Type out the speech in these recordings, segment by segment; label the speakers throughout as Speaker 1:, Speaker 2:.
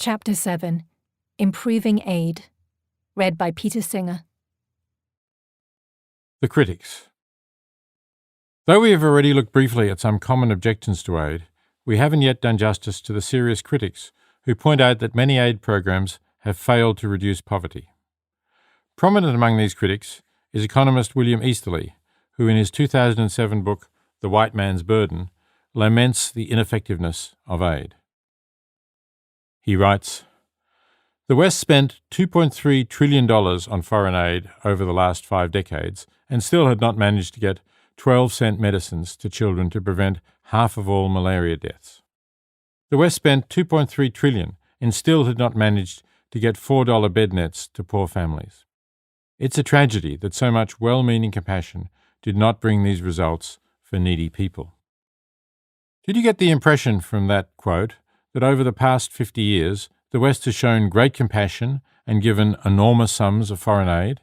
Speaker 1: Chapter 7. Improving Aid. Read by Peter Singer.
Speaker 2: The critics. Though we have already looked briefly at some common objections to aid, we haven't yet done justice to the serious critics who point out that many aid programs have failed to reduce poverty. Prominent among these critics is economist William Easterly, who in his 2007 book, The White Man's Burden, laments the ineffectiveness of aid. He writes, "The West spent $2.3 trillion on foreign aid over the last 5 decades and still had not managed to get 12-cent medicines to children to prevent half of all malaria deaths. The West spent $2.3 trillion and still had not managed to get $4 bed nets to poor families. It's a tragedy that so much well-meaning compassion did not bring these results for needy people." Did you get the impression from that quote that over the past 50 years, the West has shown great compassion and given enormous sums of foreign aid?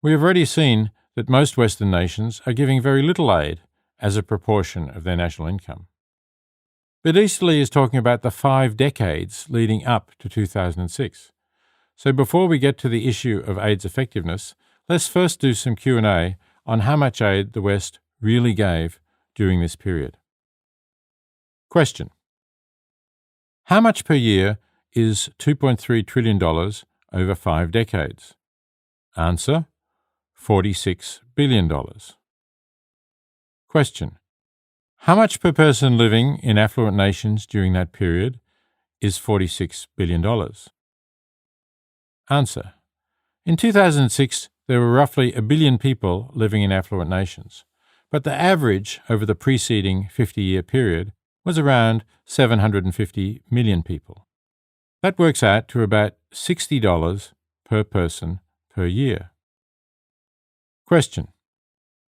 Speaker 2: We have already seen that most Western nations are giving very little aid as a proportion of their national income. But Easterly is talking about the 5 decades leading up to 2006. So before we get to the issue of aid's effectiveness, let's first do some Q&A on how much aid the West really gave during this period. Question: how much per year is $2.3 trillion over 5 decades? Answer: $46 billion. Question: how much per person living in affluent nations during that period is $46 billion? Answer: in 2006, there were roughly 1 billion people living in affluent nations, but the average over the preceding 50-year period was around 750 million people. That works out to about $60 per person per year. Question: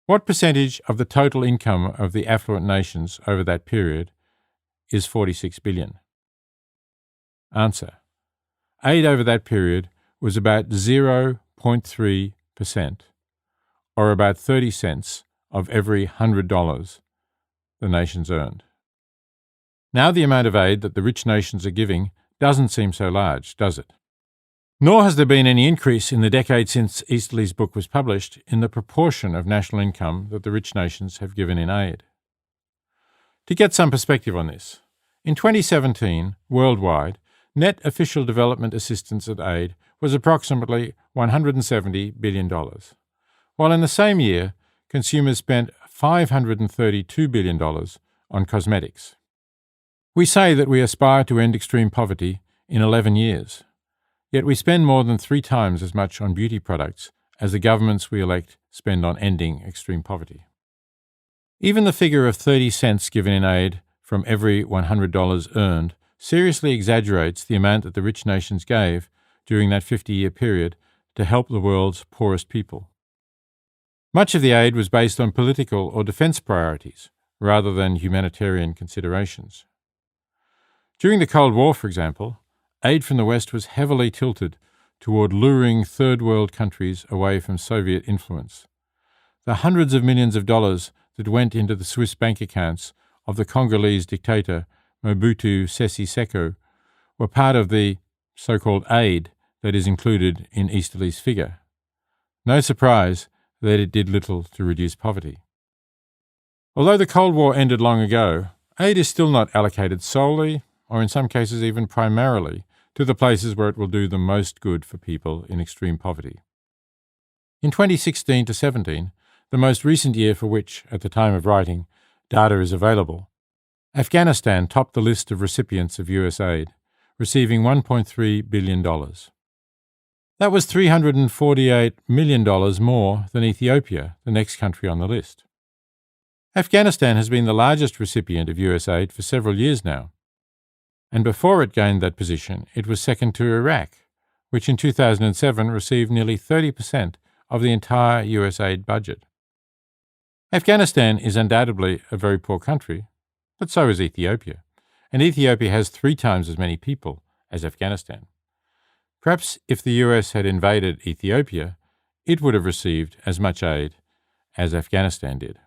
Speaker 2: what percentage of the total income of the affluent nations over that period is $46 billion? Answer: aid over that period was about 0.3%, or about 30 cents of every $100 the nations earned. Now the amount of aid that the rich nations are giving doesn't seem so large, does it? Nor has there been any increase in the decade since Easterly's book was published in the proportion of national income that the rich nations have given in aid. To get some perspective on this, in 2017, worldwide, net official development assistance and aid was approximately $170 billion, while in the same year, consumers spent $532 billion on cosmetics. We say that we aspire to end extreme poverty in 11 years, yet we spend more than 3 times as much on beauty products as the governments we elect spend on ending extreme poverty. Even the figure of 30 cents given in aid from every $100 earned seriously exaggerates the amount that the rich nations gave during that 50-year period to help the world's poorest people. Much of the aid was based on political or defense priorities rather than humanitarian considerations. During the Cold War, for example, aid from the West was heavily tilted toward luring Third World countries away from Soviet influence. The hundreds of millions of dollars that went into the Swiss bank accounts of the Congolese dictator Mobutu Sese Seko were part of the so-called aid that is included in Easterly's figure. No surprise that it did little to reduce poverty. Although the Cold War ended long ago, aid is still not allocated solely, or in some cases even primarily, to the places where it will do the most good for people in extreme poverty. In 2016 to 17, the most recent year for which, at the time of writing, data is available, Afghanistan topped the list of recipients of US aid, receiving $1.3 billion. That was $348 million more than Ethiopia, the next country on the list. Afghanistan has been the largest recipient of US aid for several years now, and before it gained that position, it was second to Iraq, which in 2007 received nearly 30% of the entire US aid budget. Afghanistan is undoubtedly a very poor country, but so is Ethiopia, and Ethiopia has 3 times as many people as Afghanistan. Perhaps if the US had invaded Ethiopia, it would have received as much aid as Afghanistan did.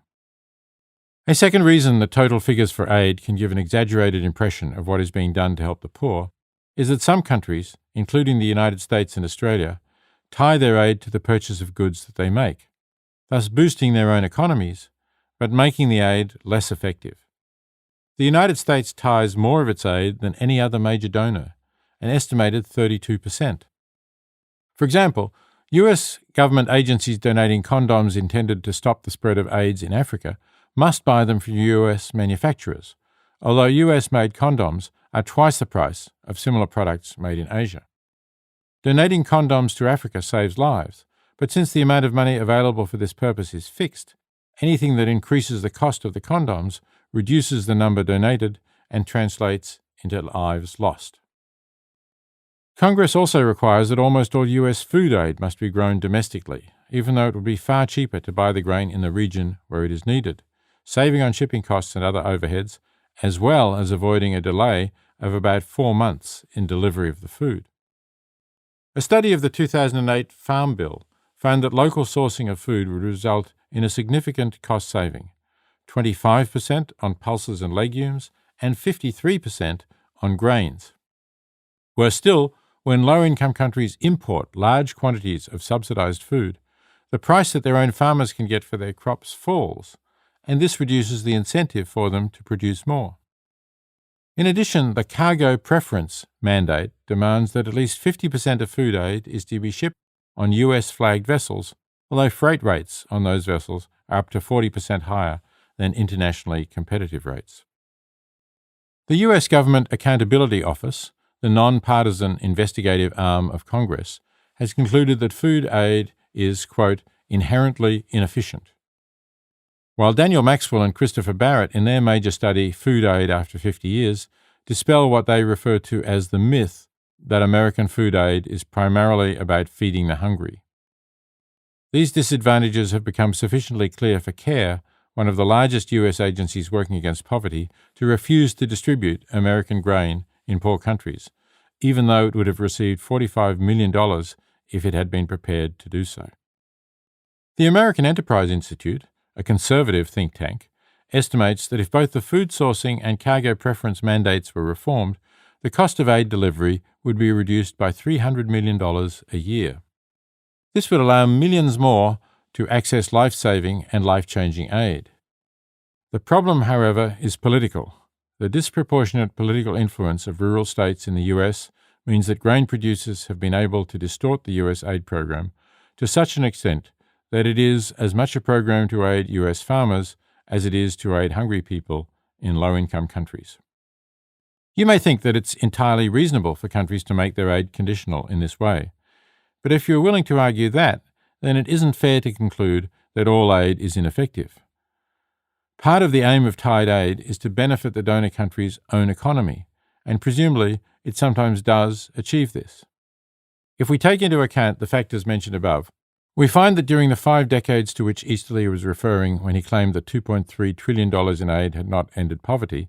Speaker 2: A second reason that total figures for aid can give an exaggerated impression of what is being done to help the poor is that some countries, including the United States and Australia, tie their aid to the purchase of goods that they make, thus boosting their own economies, but making the aid less effective. The United States ties more of its aid than any other major donor, an estimated 32%. For example, US government agencies donating condoms intended to stop the spread of AIDS in Africa must buy them from US manufacturers, although US-made condoms are twice the price of similar products made in Asia. Donating condoms to Africa saves lives, but since the amount of money available for this purpose is fixed, anything that increases the cost of the condoms reduces the number donated and translates into lives lost. Congress also requires that almost all US food aid must be grown domestically, even though it would be far cheaper to buy the grain in the region where it is needed, saving on shipping costs and other overheads, as well as avoiding a delay of about 4 months in delivery of the food. A study of the 2008 Farm Bill found that local sourcing of food would result in a significant cost saving, 25% on pulses and legumes and 53% on grains. Worse still, when low-income countries import large quantities of subsidized food, the price that their own farmers can get for their crops falls, and this reduces the incentive for them to produce more. In addition, the cargo preference mandate demands that at least 50% of food aid is to be shipped on US-flagged vessels, although freight rates on those vessels are up to 40% higher than internationally competitive rates. The US Government Accountability Office, the non-partisan investigative arm of Congress, has concluded that food aid is, quote, inherently inefficient. While Daniel Maxwell and Christopher Barrett, in their major study, Food Aid After 50 Years, dispel what they refer to as the myth that American food aid is primarily about feeding the hungry. These disadvantages have become sufficiently clear for CARE, one of the largest US agencies working against poverty, to refuse to distribute American grain in poor countries, even though it would have received $45 million if it had been prepared to do so. The American Enterprise Institute, a conservative think tank, estimates that if both the food sourcing and cargo preference mandates were reformed, the cost of aid delivery would be reduced by $300 million a year. This would allow millions more to access life-saving and life-changing aid. The problem, however, is political. The disproportionate political influence of rural states in the US means that grain producers have been able to distort the US aid program to such an extent that it is as much a program to aid US farmers as it is to aid hungry people in low-income countries. You may think that it's entirely reasonable for countries to make their aid conditional in this way, but if you're willing to argue that, then it isn't fair to conclude that all aid is ineffective. Part of the aim of tied aid is to benefit the donor country's own economy, and presumably it sometimes does achieve this. If we take into account the factors mentioned above, we find that during the 5 decades to which Easterly was referring when he claimed that $2.3 trillion in aid had not ended poverty,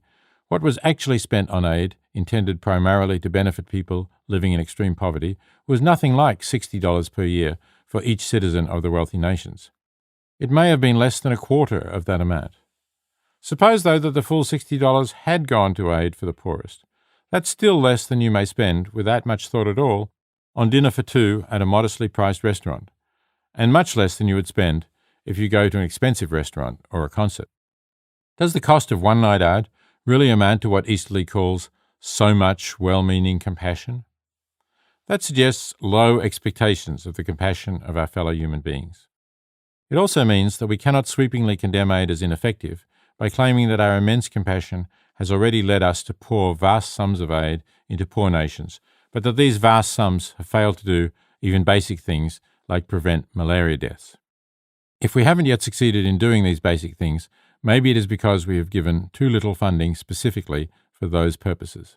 Speaker 2: what was actually spent on aid, intended primarily to benefit people living in extreme poverty, was nothing like $60 per year for each citizen of the wealthy nations. It may have been less than a quarter of that amount. Suppose, though, that the full $60 had gone to aid for the poorest. That's still less than you may spend, without much thought at all, on dinner for 2 at a modestly priced restaurant, and much less than you would spend if you go to an expensive restaurant or a concert. Does the cost of one night out really amount to what Easterly calls so much well-meaning compassion? That suggests low expectations of the compassion of our fellow human beings. It also means that we cannot sweepingly condemn aid as ineffective by claiming that our immense compassion has already led us to pour vast sums of aid into poor nations, but that these vast sums have failed to do even basic things like prevent malaria deaths. If we haven't yet succeeded in doing these basic things, maybe it is because we have given too little funding specifically for those purposes.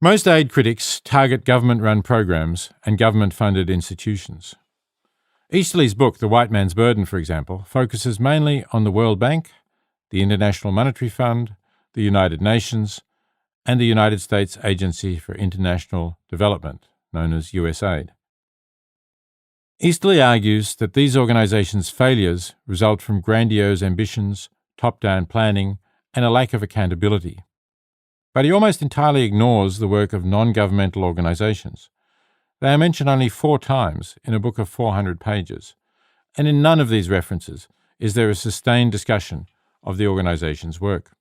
Speaker 2: Most aid critics target government-run programs and government-funded institutions. Easterly's book, The White Man's Burden, for example, focuses mainly on the World Bank, the International Monetary Fund, the United Nations, and the United States Agency for International Development, known as USAID. Easterly argues that these organizations' failures result from grandiose ambitions, top-down planning, and a lack of accountability. But he almost entirely ignores the work of non-governmental organisations. They are mentioned only 4 times in a book of 400 pages, and in none of these references is there a sustained discussion of the organisation's work.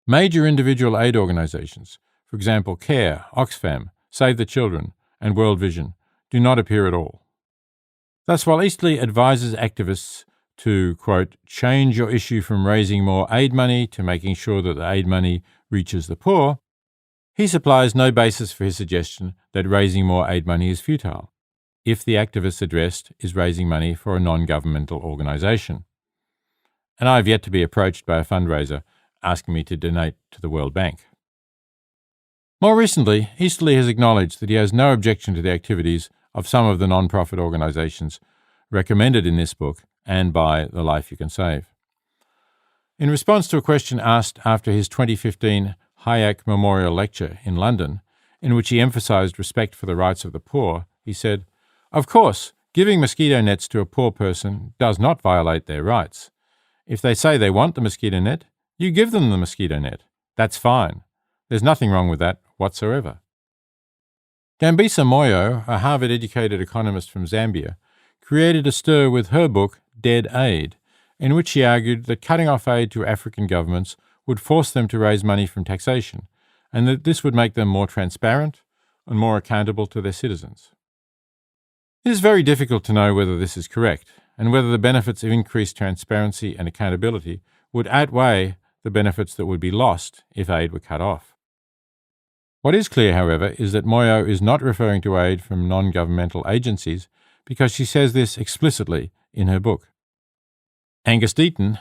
Speaker 2: Major individual aid organisations, for example CARE, Oxfam, Save the Children, and World Vision, do not appear at all. Thus, while Easterly advises activists to, quote, change your issue from raising more aid money to making sure that the aid money reaches the poor, he supplies no basis for his suggestion that raising more aid money is futile, if the activist addressed is raising money for a non-governmental organisation. And I have yet to be approached by a fundraiser asking me to donate to the World Bank. More recently, Easterly has acknowledged that he has no objection to the activities of some of the non-profit organisations recommended in this book and by The Life You Can Save. In response to a question asked after his 2015 Hayek Memorial Lecture in London, in which he emphasised respect for the rights of the poor, he said, "Of course, giving mosquito nets to a poor person does not violate their rights. If they say they want the mosquito net, you give them the mosquito net. That's fine. There's nothing wrong with that whatsoever." Dambisa Moyo, a Harvard-educated economist from Zambia, created a stir with her book Dead Aid, in which she argued that cutting off aid to African governments would force them to raise money from taxation, and that this would make them more transparent and more accountable to their citizens. It is very difficult to know whether this is correct, and whether the benefits of increased transparency and accountability would outweigh the benefits that would be lost if aid were cut off. What is clear, however, is that Moyo is not referring to aid from non-governmental agencies because she says this explicitly in her book. Angus Deaton,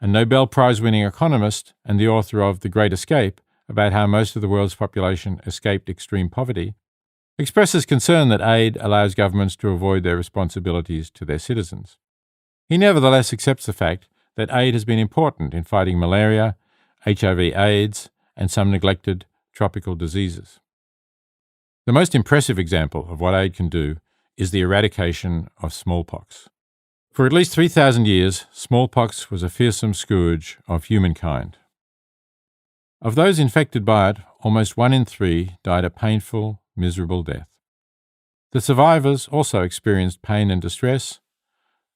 Speaker 2: a Nobel Prize-winning economist and the author of The Great Escape, about how most of the world's population escaped extreme poverty, expresses concern that aid allows governments to avoid their responsibilities to their citizens. He nevertheless accepts the fact that aid has been important in fighting malaria, HIV/AIDS, and some neglected tropical diseases. The most impressive example of what aid can do is the eradication of smallpox. For at least 3,000 years, smallpox was a fearsome scourge of humankind. Of those infected by it, almost 1 in 3 died a painful, miserable death. The survivors also experienced pain and distress.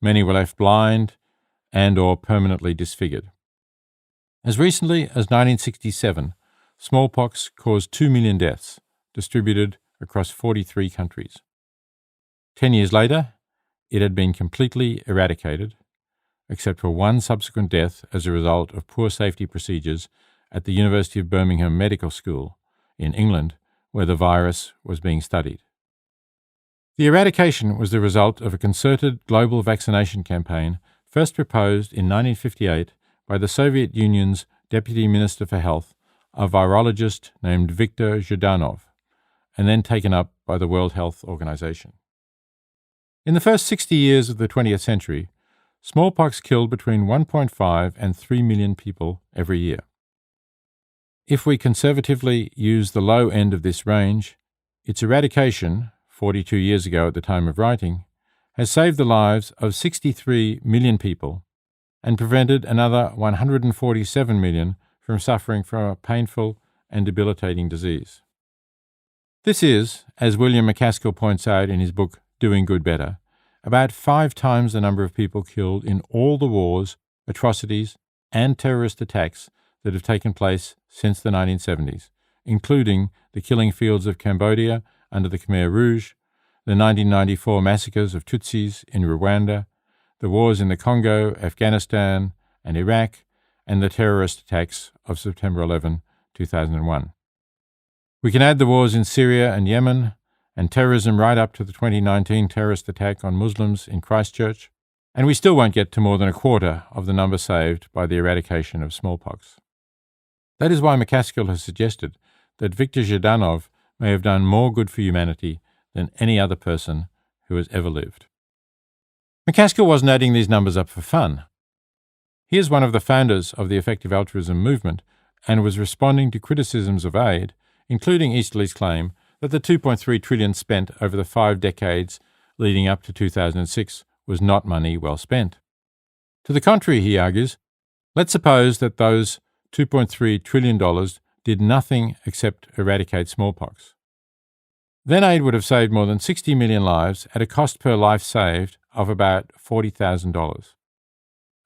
Speaker 2: Many were left blind and/or permanently disfigured. As recently as 1967, smallpox caused 2 million deaths, distributed across 43 countries. 10 years later, it had been completely eradicated, except for one subsequent death as a result of poor safety procedures at the University of Birmingham Medical School in England, where the virus was being studied. The eradication was the result of a concerted global vaccination campaign first proposed in 1958 by the Soviet Union's Deputy Minister for Health, a virologist named Viktor Zhdanov, and then taken up by the World Health Organization. In the first 60 years of the 20th century, smallpox killed between 1.5 and 3 million people every year. If we conservatively use the low end of this range, its eradication, 42 years ago at the time of writing, has saved the lives of 63 million people and prevented another 147 million from suffering from a painful and debilitating disease. This is, as William MacAskill points out in his book Doing Good Better, about 5 times the number of people killed in all the wars, atrocities, and terrorist attacks that have taken place since the 1970s, including the killing fields of Cambodia under the Khmer Rouge, the 1994 massacres of Tutsis in Rwanda, the wars in the Congo, Afghanistan, and Iraq, and the terrorist attacks of September 11, 2001. We can add the wars in Syria and Yemen, and terrorism right up to the 2019 terrorist attack on Muslims in Christchurch, and we still won't get to more than a quarter of the number saved by the eradication of smallpox. That is why MacAskill has suggested that Viktor Zhdanov may have done more good for humanity than any other person who has ever lived. MacAskill wasn't adding these numbers up for fun. He is one of the founders of the effective altruism movement and was responding to criticisms of aid, including Easterly's claim that the $2.3 trillion spent over the 5 decades leading up to 2006 was not money well spent. To the contrary, he argues, let's suppose that those $2.3 trillion did nothing except eradicate smallpox. Then aid would have saved more than 60 million lives at a cost per life saved of about $40,000.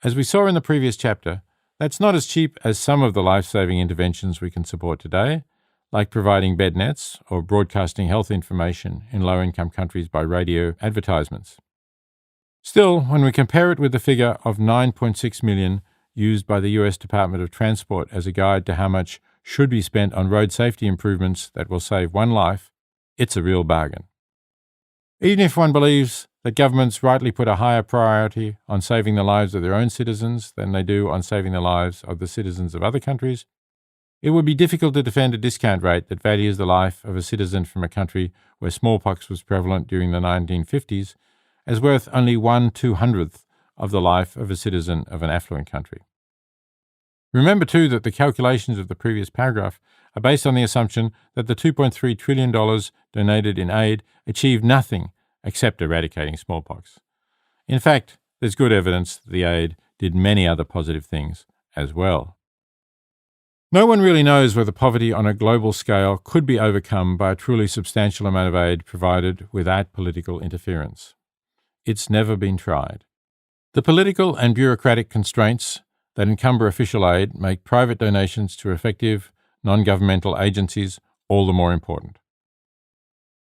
Speaker 2: As we saw in the previous chapter, that's not as cheap as some of the life-saving interventions we can support today, like providing bed nets or broadcasting health information in low-income countries by radio advertisements. Still, when we compare it with the figure of $9.6 million used by the US Department of Transport as a guide to how much should be spent on road safety improvements that will save one life, it's a real bargain. Even if one believes that governments rightly put a higher priority on saving the lives of their own citizens than they do on saving the lives of the citizens of other countries, it would be difficult to defend a discount rate that values the life of a citizen from a country where smallpox was prevalent during the 1950s as worth only 1/200th of the life of a citizen of an affluent country. Remember, too, that the calculations of the previous paragraph are based on the assumption that the $2.3 trillion donated in aid achieved nothing except eradicating smallpox. In fact, there's good evidence that the aid did many other positive things as well. No one really knows whether poverty on a global scale could be overcome by a truly substantial amount of aid provided without political interference. It's never been tried. The political and bureaucratic constraints that encumber official aid make private donations to effective, non-governmental agencies all the more important.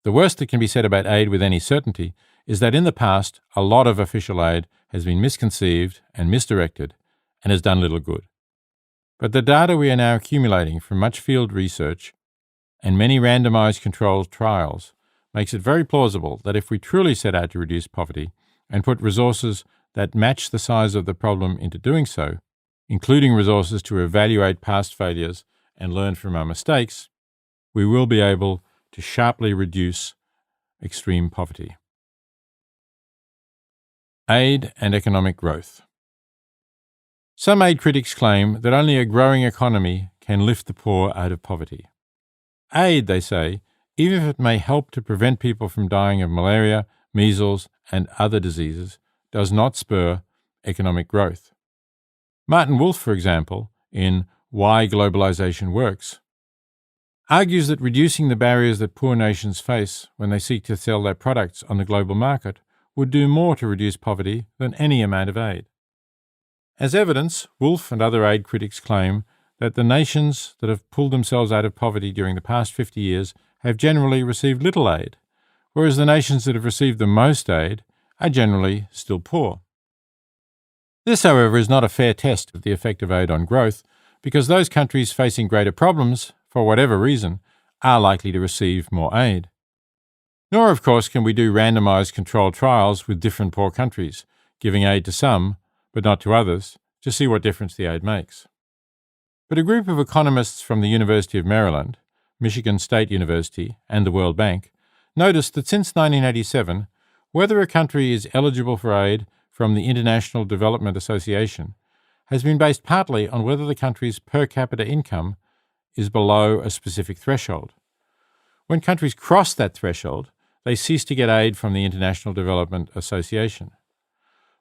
Speaker 2: The worst that can be said about aid with any certainty is that in the past, a lot of official aid has been misconceived and misdirected and has done little good. But the data we are now accumulating from much field research and many randomized controlled trials makes it very plausible that if we truly set out to reduce poverty and put resources that match the size of the problem into doing so, including resources to evaluate past failures and learn from our mistakes, we will be able to sharply reduce extreme poverty. Aid and economic growth. Some aid critics claim that only a growing economy can lift the poor out of poverty. Aid, they say, even if it may help to prevent people from dying of malaria, measles, and other diseases, does not spur economic growth. Martin Wolf, for example, in Why Globalization Works, argues that reducing the barriers that poor nations face when they seek to sell their products on the global market would do more to reduce poverty than any amount of aid. As evidence, Wolf and other aid critics claim that the nations that have pulled themselves out of poverty during the past 50 years have generally received little aid, whereas the nations that have received the most aid are generally still poor. This, however, is not a fair test of the effect of aid on growth, because those countries facing greater problems, for whatever reason, are likely to receive more aid. Nor, of course, can we do randomized controlled trials with different poor countries, giving aid to some, but not to others, to see what difference the aid makes. But a group of economists from the University of Maryland, Michigan State University, and the World Bank noticed that since 1987, whether a country is eligible for aid from the International Development Association has been based partly on whether the country's per capita income is below a specific threshold. When countries cross that threshold, they cease to get aid from the International Development Association.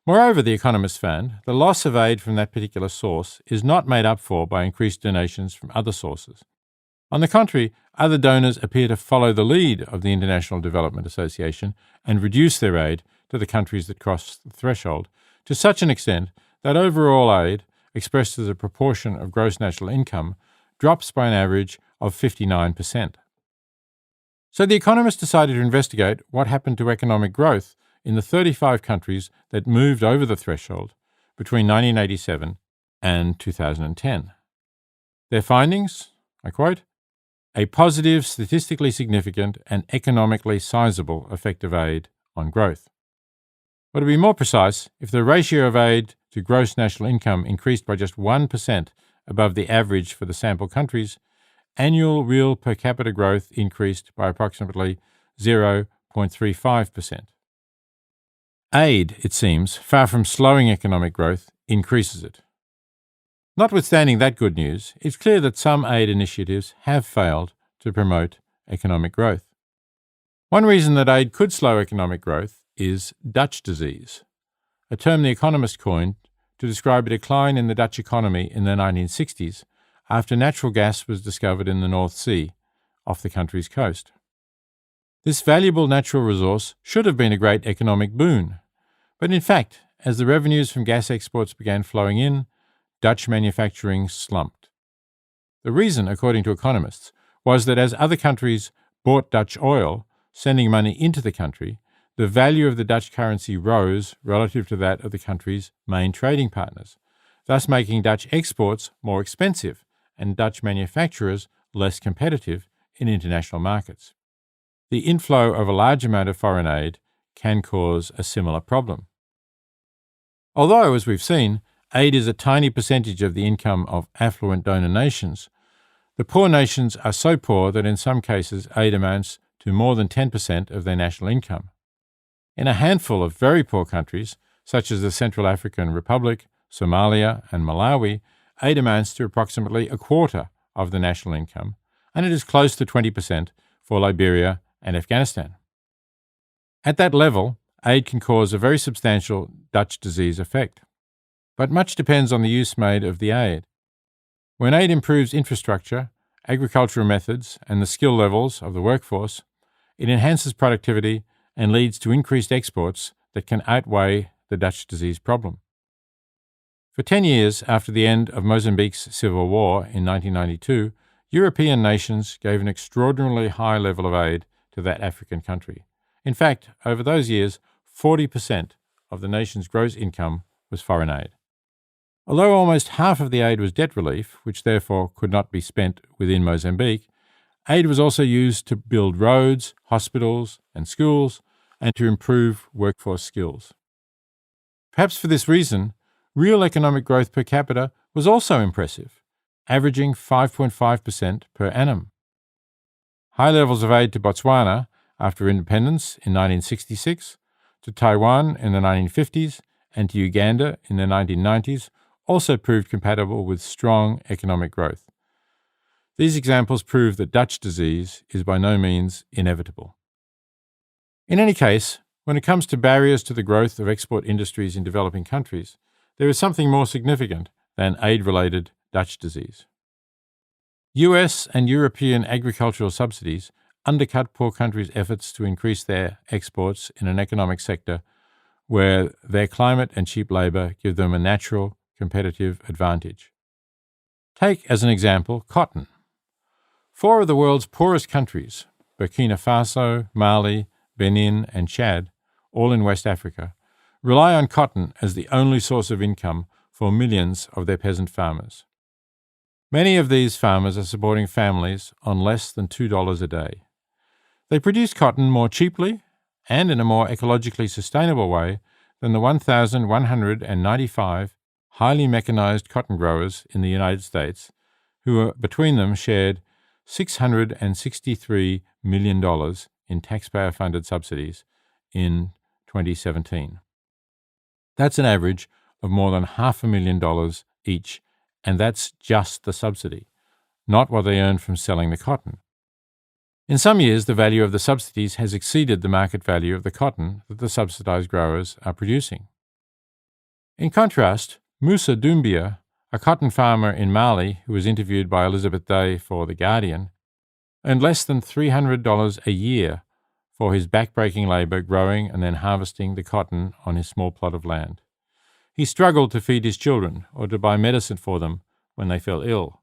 Speaker 2: Moreover, the economists found, the loss of aid from that particular source is not made up for by increased donations from other sources. On the contrary, other donors appear to follow the lead of the International Development Association and reduce their aid to the countries that cross the threshold to such an extent that overall aid, expressed as a proportion of gross national income, drops by an average of 59%. So the economists decided to investigate what happened to economic growth in the 35 countries that moved over the threshold between 1987 and 2010. Their findings, I quote, "a positive, statistically significant and economically sizable effect of aid on growth." Or to be more precise, if the ratio of aid to gross national income increased by just 1% above the average for the sample countries, annual real per capita growth increased by approximately 0.35%. Aid, it seems, far from slowing economic growth, increases it. Notwithstanding that good news, it's clear that some aid initiatives have failed to promote economic growth. One reason that aid could slow economic growth is Dutch disease, a term the Economist coined to describe a decline in the Dutch economy in the 1960s after natural gas was discovered in the North Sea, off the country's coast. This valuable natural resource should have been a great economic boon, but in fact, as the revenues from gas exports began flowing in, Dutch manufacturing slumped. The reason, according to economists, was that as other countries bought Dutch oil, sending money into the country, the value of the Dutch currency rose relative to that of the country's main trading partners, thus making Dutch exports more expensive and Dutch manufacturers less competitive in international markets. The inflow of a large amount of foreign aid can cause a similar problem. Although, as we've seen, aid is a tiny percentage of the income of affluent donor nations, the poor nations are so poor that in some cases aid amounts to more than 10% of their national income. In a handful of very poor countries, such as the Central African Republic, Somalia, and Malawi, aid amounts to approximately a quarter of the national income, and it is close to 20% for Liberia and Afghanistan. At that level, aid can cause a very substantial Dutch disease effect. But much depends on the use made of the aid. When aid improves infrastructure, agricultural methods, and the skill levels of the workforce, it enhances productivity and leads to increased exports that can outweigh the Dutch disease problem. For 10 years after the end of Mozambique's civil war in 1992, European nations gave an extraordinarily high level of aid to that African country. In fact, over those years, 40% of the nation's gross income was foreign aid. Although almost half of the aid was debt relief, which therefore could not be spent within Mozambique, aid was also used to build roads, hospitals, and schools, and to improve workforce skills. Perhaps for this reason, real economic growth per capita was also impressive, averaging 5.5% per annum. High levels of aid to Botswana after independence in 1966, to Taiwan in the 1950s, and to Uganda in the 1990s also proved compatible with strong economic growth. These examples prove that Dutch disease is by no means inevitable. In any case, when it comes to barriers to the growth of export industries in developing countries, there is something more significant than aid-related Dutch disease. US and European agricultural subsidies undercut poor countries' efforts to increase their exports in an economic sector where their climate and cheap labour give them a natural competitive advantage. Take as an example cotton. 4 of the world's poorest countries, Burkina Faso, Mali, Benin, and Chad, all in West Africa, rely on cotton as the only source of income for millions of their peasant farmers. Many of these farmers are supporting families on less than $2 a day. They produce cotton more cheaply and in a more ecologically sustainable way than the 1,195 highly mechanized cotton growers in the United States, who between them shared $663 million in taxpayer-funded subsidies in 2017. That's an average of more than $500,000 each, and that's just the subsidy, not what they earn from selling the cotton. In some years, the value of the subsidies has exceeded the market value of the cotton that the subsidized growers are producing. In contrast, Musa Doumbia, a cotton farmer in Mali who was interviewed by Elizabeth Day for The Guardian, earned less than $300 a year for his back-breaking labour growing and then harvesting the cotton on his small plot of land. He struggled to feed his children or to buy medicine for them when they fell ill.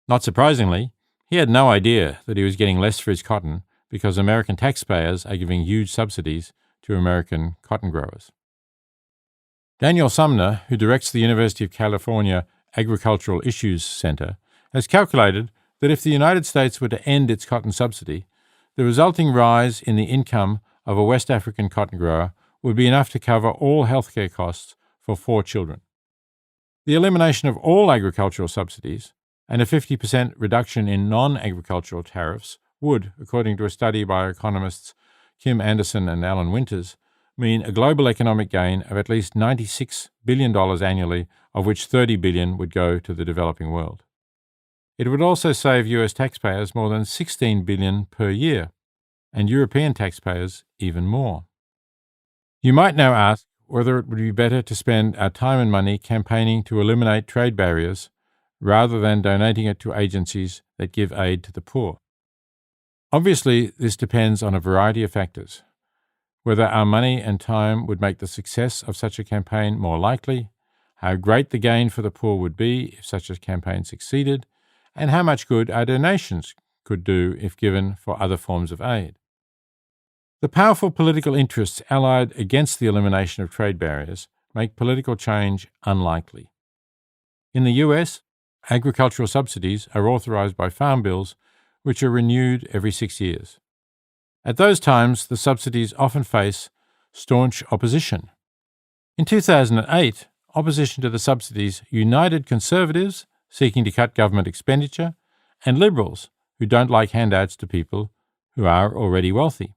Speaker 2: Not surprisingly, he had no idea that he was getting less for his cotton because American taxpayers are giving huge subsidies to American cotton growers. Daniel Sumner, who directs the University of California Agricultural Issues Center, has calculated that if the United States were to end its cotton subsidy, the resulting rise in the income of a West African cotton grower would be enough to cover all healthcare costs for 4 children. The elimination of all agricultural subsidies and a 50% reduction in non-agricultural tariffs would, according to a study by economists Kim Anderson and Alan Winters, mean a global economic gain of at least $96 billion annually, of which $30 billion would go to the developing world. It would also save US taxpayers more than $16 billion per year, and European taxpayers even more. You might now ask whether it would be better to spend our time and money campaigning to eliminate trade barriers rather than donating it to agencies that give aid to the poor. Obviously, this depends on a variety of factors. Whether our money and time would make the success of such a campaign more likely, how great the gain for the poor would be if such a campaign succeeded, and how much good our donations could do if given for other forms of aid. The powerful political interests allied against the elimination of trade barriers make political change unlikely. In the US, agricultural subsidies are authorised by farm bills which are renewed every 6 years. At those times, the subsidies often face staunch opposition. In 2008, opposition to the subsidies united Conservatives seeking to cut government expenditure and Liberals who don't like handouts to people who are already wealthy.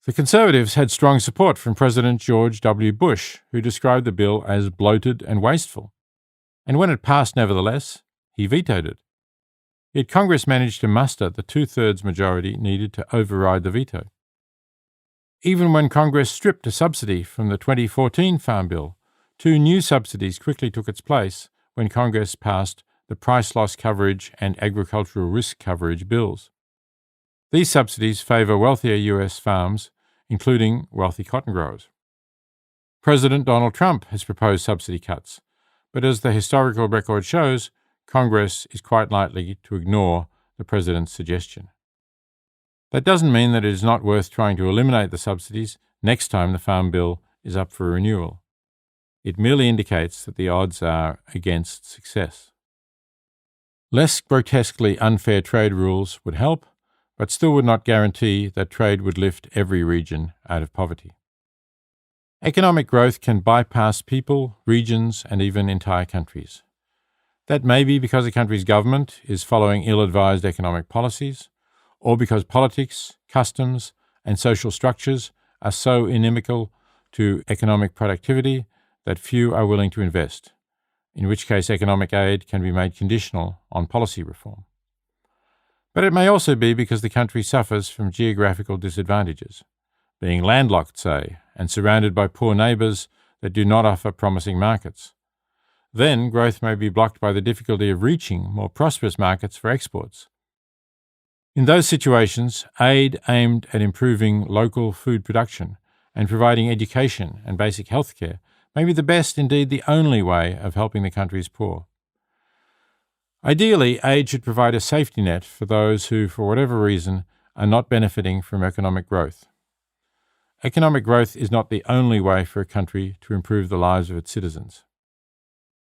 Speaker 2: The Conservatives had strong support from President George W. Bush, who described the bill as bloated and wasteful. And when it passed nevertheless, he vetoed it. Yet Congress managed to muster the 2/3 majority needed to override the veto. Even when Congress stripped a subsidy from the 2014 Farm Bill, 2 new subsidies quickly took its place when Congress passed the Price Loss Coverage and Agricultural Risk Coverage bills. These subsidies favour wealthier US farms, including wealthy cotton growers. President Donald Trump has proposed subsidy cuts, but as the historical record shows, Congress is quite likely to ignore the president's suggestion. That doesn't mean that it is not worth trying to eliminate the subsidies next time the Farm Bill is up for renewal. It merely indicates that the odds are against success. Less grotesquely unfair trade rules would help, but still would not guarantee that trade would lift every region out of poverty. Economic growth can bypass people, regions, and even entire countries. That may be because a country's government is following ill-advised economic policies, or because politics, customs, and social structures are so inimical to economic productivity that few are willing to invest, in which case economic aid can be made conditional on policy reform. But it may also be because the country suffers from geographical disadvantages, being landlocked, say, and surrounded by poor neighbours that do not offer promising markets. Then growth may be blocked by the difficulty of reaching more prosperous markets for exports. In those situations, aid aimed at improving local food production and providing education and basic health care may be the best, indeed the only way of helping the country's poor. Ideally, aid should provide a safety net for those who, for whatever reason, are not benefiting from economic growth. Economic growth is not the only way for a country to improve the lives of its citizens.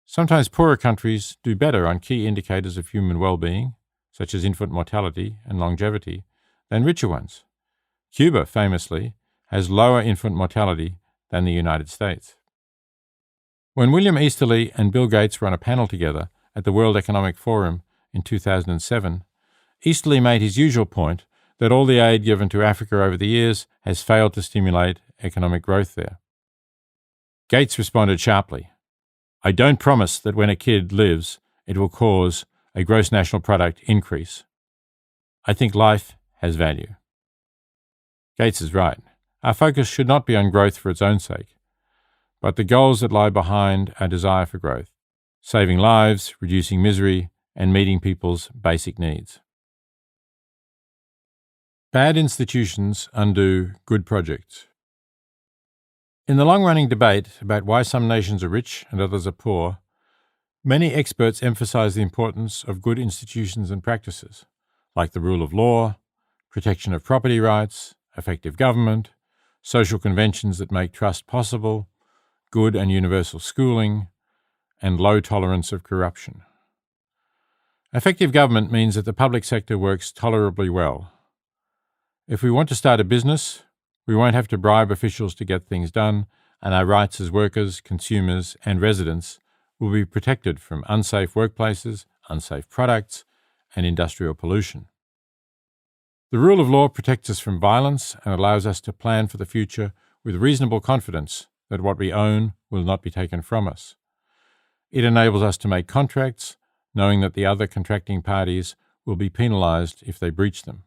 Speaker 2: Sometimes poorer countries do better on key indicators of human well-being, such as infant mortality and longevity, than richer ones. Cuba, famously, has lower infant mortality than the United States. When William Easterly and Bill Gates were on a panel together at the World Economic Forum in 2007, Easterly made his usual point that all the aid given to Africa over the years has failed to stimulate economic growth there. Gates responded sharply, "I don't promise that when a kid lives, it will cause a gross national product increase. I think life has value." Gates is right. Our focus should not be on growth for its own sake, but the goals that lie behind our desire for growth: saving lives, reducing misery, and meeting people's basic needs. Bad institutions undo good projects. In the long-running debate about why some nations are rich and others are poor, many experts emphasize the importance of good institutions and practices, like the rule of law, protection of property rights, effective government, social conventions that make trust possible, good and universal schooling, and low tolerance of corruption. Effective government means that the public sector works tolerably well. If we want to start a business, we won't have to bribe officials to get things done, and our rights as workers, consumers, and residents will be protected from unsafe workplaces, unsafe products, and industrial pollution. The rule of law protects us from violence and allows us to plan for the future with reasonable confidence that what we own will not be taken from us. It enables us to make contracts, knowing that the other contracting parties will be penalised if they breach them.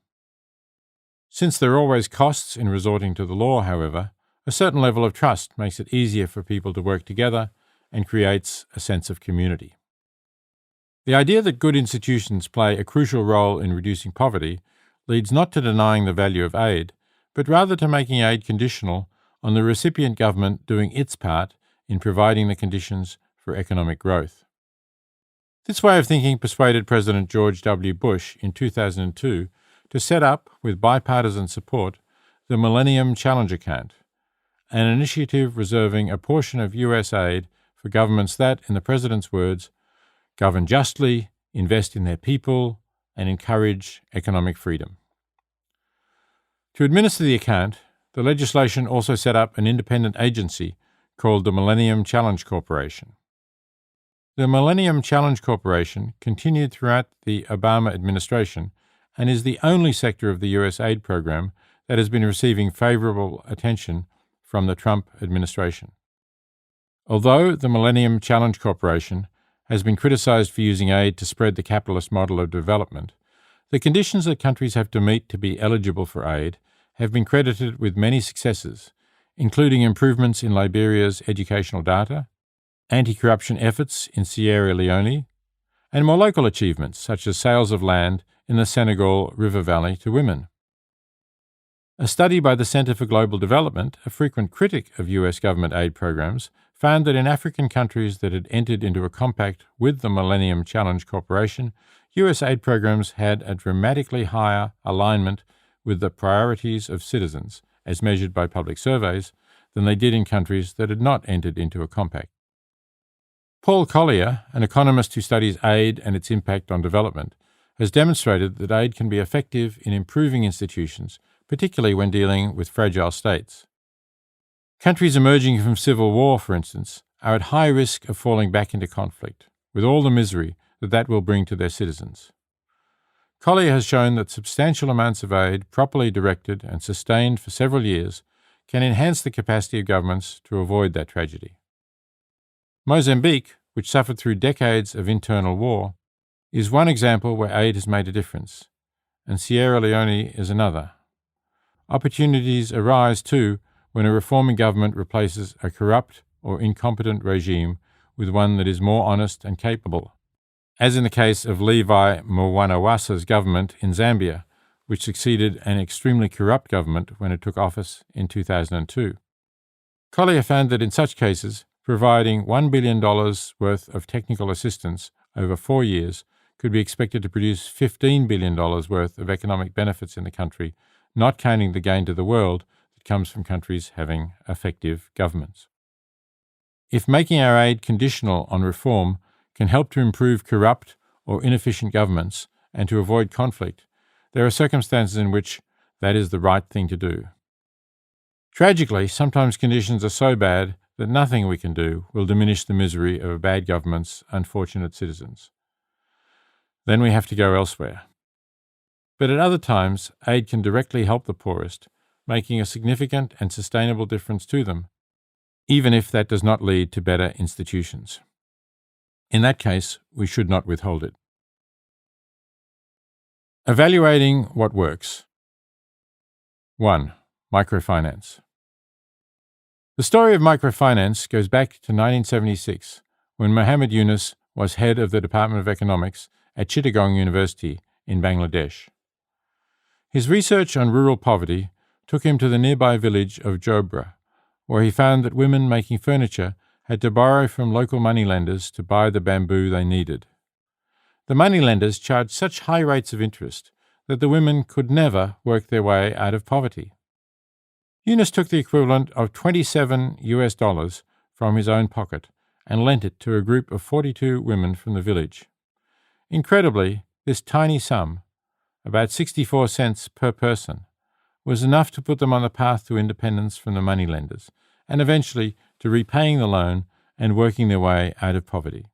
Speaker 2: Since there are always costs in resorting to the law, however, a certain level of trust makes it easier for people to work together and creates a sense of community. The idea that good institutions play a crucial role in reducing poverty leads not to denying the value of aid, but rather to making aid conditional on the recipient government doing its part in providing the conditions for economic growth. This way of thinking persuaded President George W. Bush in 2002 to set up, with bipartisan support, the Millennium Challenge Account, an initiative reserving a portion of US aid for governments that, in the President's words, govern justly, invest in their people, and encourage economic freedom. To administer the account, the legislation also set up an independent agency called the Millennium Challenge Corporation. The Millennium Challenge Corporation continued throughout the Obama administration and is the only sector of the US aid program that has been receiving favorable attention from the Trump administration. Although the Millennium Challenge Corporation has been criticized for using aid to spread the capitalist model of development, the conditions that countries have to meet to be eligible for aid have been credited with many successes, including improvements in Liberia's educational data, anti-corruption efforts in Sierra Leone, and more local achievements such as sales of land in the Senegal River Valley to women. A study by the Center for Global Development, a frequent critic of US government aid programs, found that in African countries that had entered into a compact with the Millennium Challenge Corporation, US aid programs had a dramatically higher alignment with the priorities of citizens, as measured by public surveys, than they did in countries that had not entered into a compact. Paul Collier, an economist who studies aid and its impact on development, has demonstrated that aid can be effective in improving institutions, particularly when dealing with fragile states. Countries emerging from civil war, for instance, are at high risk of falling back into conflict, with all the misery that will bring to their citizens. Collier has shown that substantial amounts of aid, properly directed and sustained for several years, can enhance the capacity of governments to avoid that tragedy. Mozambique, which suffered through decades of internal war, is one example where aid has made a difference, and Sierra Leone is another. Opportunities arise, too, when a reforming government replaces a corrupt or incompetent regime with one that is more honest and capable, as in the case of Levi Mwanawasa's government in Zambia, which succeeded an extremely corrupt government when it took office in 2002. Collier found that in such cases, providing $1 billion worth of technical assistance over 4 years could be expected to produce $15 billion worth of economic benefits in the country, not counting the gain to the world that comes from countries having effective governments. If making our aid conditional on reform can help to improve corrupt or inefficient governments and to avoid conflict, there are circumstances in which that is the right thing to do. Tragically, sometimes conditions are so bad that nothing we can do will diminish the misery of a bad government's unfortunate citizens. Then we have to go elsewhere. But at other times, aid can directly help the poorest, making a significant and sustainable difference to them, even if that does not lead to better institutions. In that case, we should not withhold it. Evaluating what works. 1. Microfinance. The story of microfinance goes back to 1976, when Muhammad Yunus was head of the Department of Economics at Chittagong University in Bangladesh. His research on rural poverty took him to the nearby village of Jobra, where he found that women making furniture had to borrow from local moneylenders to buy the bamboo they needed. The moneylenders charged such high rates of interest that the women could never work their way out of poverty. Yunus took the equivalent of $27 from his own pocket and lent it to a group of 42 women from the village. Incredibly, this tiny sum, about 64 cents per person, was enough to put them on the path to independence from the moneylenders and eventually to repaying the loan and working their way out of poverty.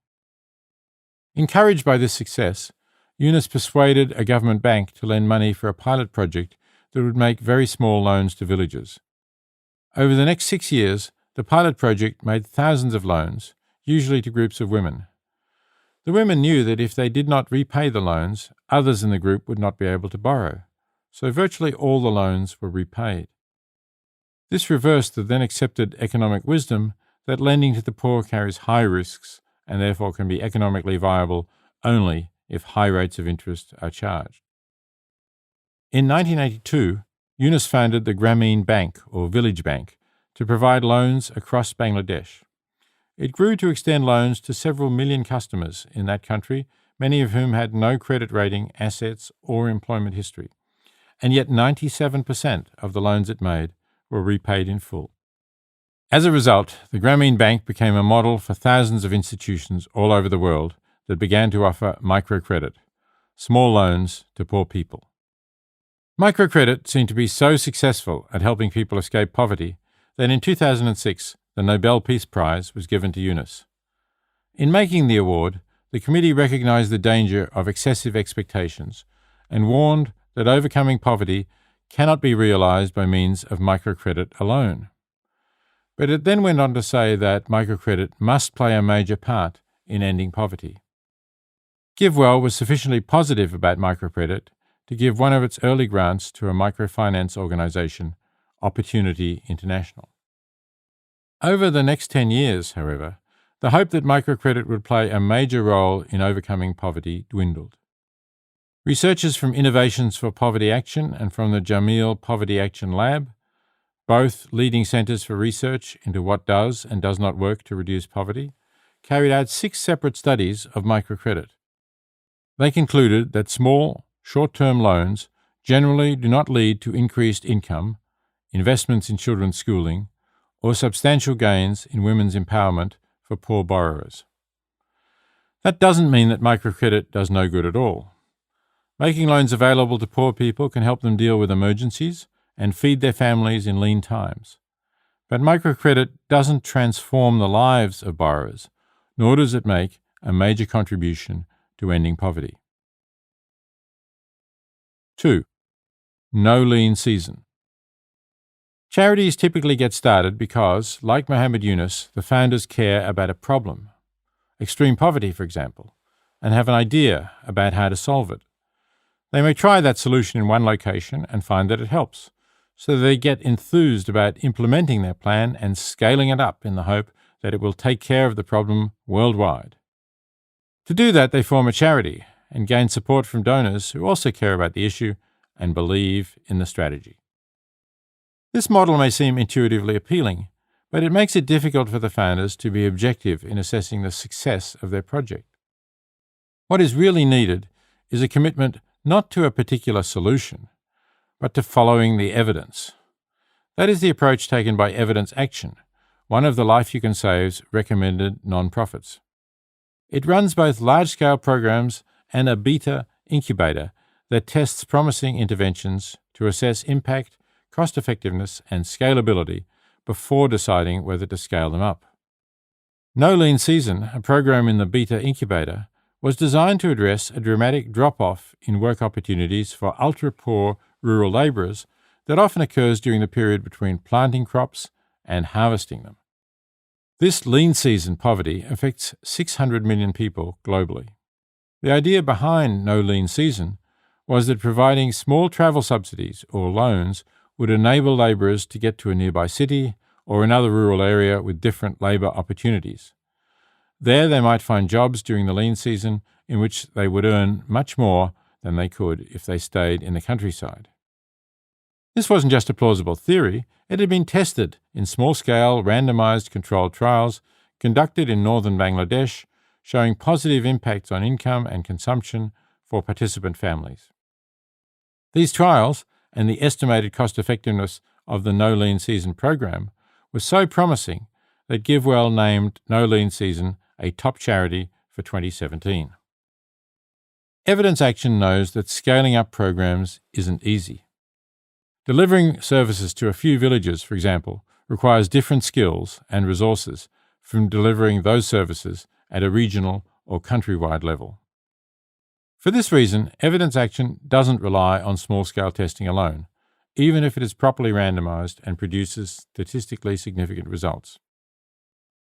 Speaker 2: Encouraged by this success, Yunus persuaded a government bank to lend money for a pilot project that would make very small loans to villagers. Over the next 6 years, the pilot project made thousands of loans, usually to groups of women. The women knew that if they did not repay the loans, others in the group would not be able to borrow, so virtually all the loans were repaid. This reversed the then accepted economic wisdom that lending to the poor carries high risks and therefore can be economically viable only if high rates of interest are charged. In 1982, Yunus founded the Grameen Bank, or Village Bank, to provide loans across Bangladesh. It grew to extend loans to several million customers in that country, many of whom had no credit rating, assets, or employment history. And yet 97% of the loans it made were repaid in full. As a result, the Grameen Bank became a model for thousands of institutions all over the world that began to offer microcredit, small loans to poor people. Microcredit seemed to be so successful at helping people escape poverty that in 2006 the Nobel Peace Prize was given to Yunus. In making the award, the committee recognized the danger of excessive expectations and warned that overcoming poverty cannot be realized by means of microcredit alone. But it then went on to say that microcredit must play a major part in ending poverty. GiveWell was sufficiently positive about microcredit to give one of its early grants to a microfinance organisation, Opportunity International. Over the next 10 years, however, the hope that microcredit would play a major role in overcoming poverty dwindled. Researchers from Innovations for Poverty Action and from the Jameel Poverty Action Lab, both leading centres for research into what does and does not work to reduce poverty, carried out 6 separate studies of microcredit. They concluded that small, short-term loans generally do not lead to increased income, investments in children's schooling, or substantial gains in women's empowerment for poor borrowers. That doesn't mean that microcredit does no good at all. Making loans available to poor people can help them deal with emergencies and feed their families in lean times. But microcredit doesn't transform the lives of borrowers, nor does it make a major contribution to ending poverty. 2. No lean season. Charities typically get started because, like Muhammad Yunus, the founders care about a problem, extreme poverty, for example, and have an idea about how to solve it. They may try that solution in one location and find that it helps, so they get enthused about implementing their plan and scaling it up in the hope that it will take care of the problem worldwide. To do that, they form a charity and gain support from donors who also care about the issue and believe in the strategy. This model may seem intuitively appealing, but it makes it difficult for the founders to be objective in assessing the success of their project. What is really needed is a commitment not to a particular solution, but to following the evidence. That is the approach taken by Evidence Action, one of the Life You Can Save's recommended nonprofits. It runs both large-scale programs and a beta incubator that tests promising interventions to assess impact, cost-effectiveness, and scalability before deciding whether to scale them up. No Lean Season, a program in the beta incubator, was designed to address a dramatic drop-off in work opportunities for ultra-poor rural labourers that often occurs during the period between planting crops and harvesting them. This lean season poverty affects 600 million people globally. The idea behind No Lean Season was that providing small travel subsidies or loans would enable labourers to get to a nearby city or another rural area with different labour opportunities. There they might find jobs during the lean season in which they would earn much more than they could if they stayed in the countryside. This wasn't just a plausible theory, it had been tested in small-scale, randomised controlled trials conducted in northern Bangladesh, showing positive impacts on income and consumption for participant families. These trials, and the estimated cost-effectiveness of the No Lean Season program, were so promising that GiveWell named No Lean Season a top charity for 2017. Evidence Action knows that scaling up programs isn't easy. Delivering services to a few villages, for example, requires different skills and resources from delivering those services at a regional or countrywide level. For this reason, Evidence Action doesn't rely on small-scale testing alone, even if it is properly randomised and produces statistically significant results.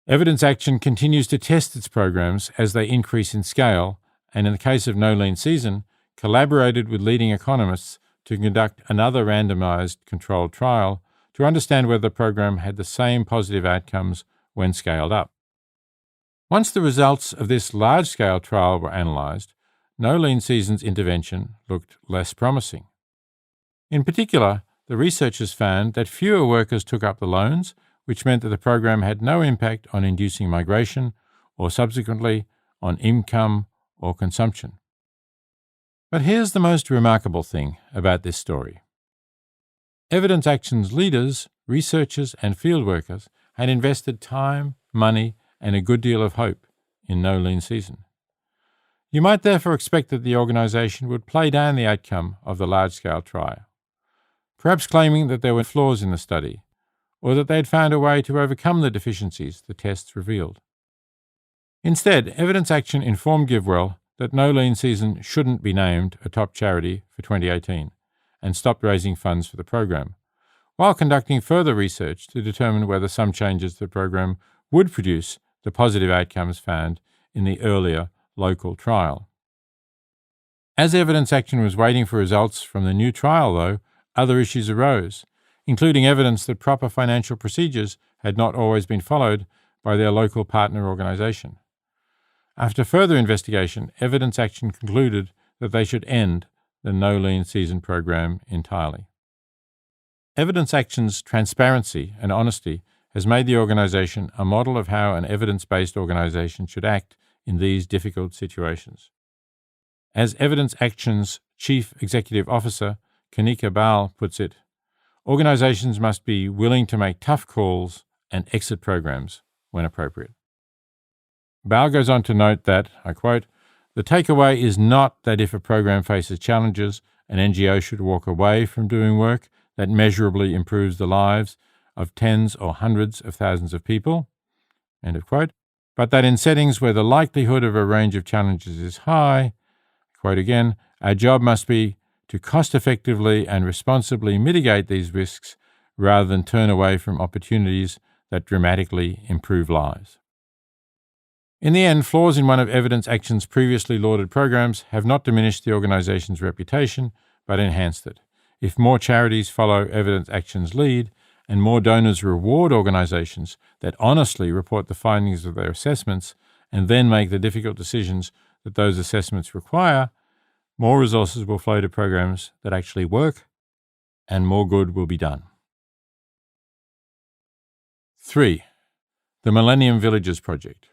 Speaker 2: Evidence Action continues to test its programs as they increase in scale, and in the case of No Lean Season, collaborated with leading economists to conduct another randomised controlled trial to understand whether the program had the same positive outcomes when scaled up. Once the results of this large-scale trial were analysed, No Lean Season's intervention looked less promising. In particular, the researchers found that fewer workers took up the loans, which meant that the program had no impact on inducing migration or subsequently on income or consumption. But here's the most remarkable thing about this story. Evidence Action's leaders, researchers and field workers had invested time, money and a good deal of hope in No Lean Season. You might therefore expect that the organisation would play down the outcome of the large-scale trial, perhaps claiming that there were flaws in the study, or that they had found a way to overcome the deficiencies the tests revealed. Instead, Evidence Action informed GiveWell that No Lean Season shouldn't be named a top charity for 2018 and stopped raising funds for the program, while conducting further research to determine whether some changes to the program would produce the positive outcomes found in the earlier local trial. As Evidence Action was waiting for results from the new trial, though, other issues arose, including evidence that proper financial procedures had not always been followed by their local partner organisation. After further investigation, Evidence Action concluded that they should end the No Lean Season program entirely. Evidence Action's transparency and honesty has made the organisation a model of how an evidence-based organisation should act in these difficult situations. As Evidence Action's Chief Executive Officer, Kanika Bahl, puts it, organisations must be willing to make tough calls and exit programs when appropriate. Bahl goes on to note that, I quote, "The takeaway is not that if a program faces challenges, an NGO should walk away from doing work that measurably improves the lives of tens or hundreds of thousands of people," end of quote, but that in settings where the likelihood of a range of challenges is high, quote again, "our job must be to cost-effectively and responsibly mitigate these risks rather than turn away from opportunities that dramatically improve lives." In the end, flaws in one of Evidence Action's previously lauded programs have not diminished the organisation's reputation, but enhanced it. If more charities follow Evidence Action's lead, and more donors reward organisations that honestly report the findings of their assessments and then make the difficult decisions that those assessments require, more resources will flow to programs that actually work, and more good will be done. 3. The Millennium Villages Project.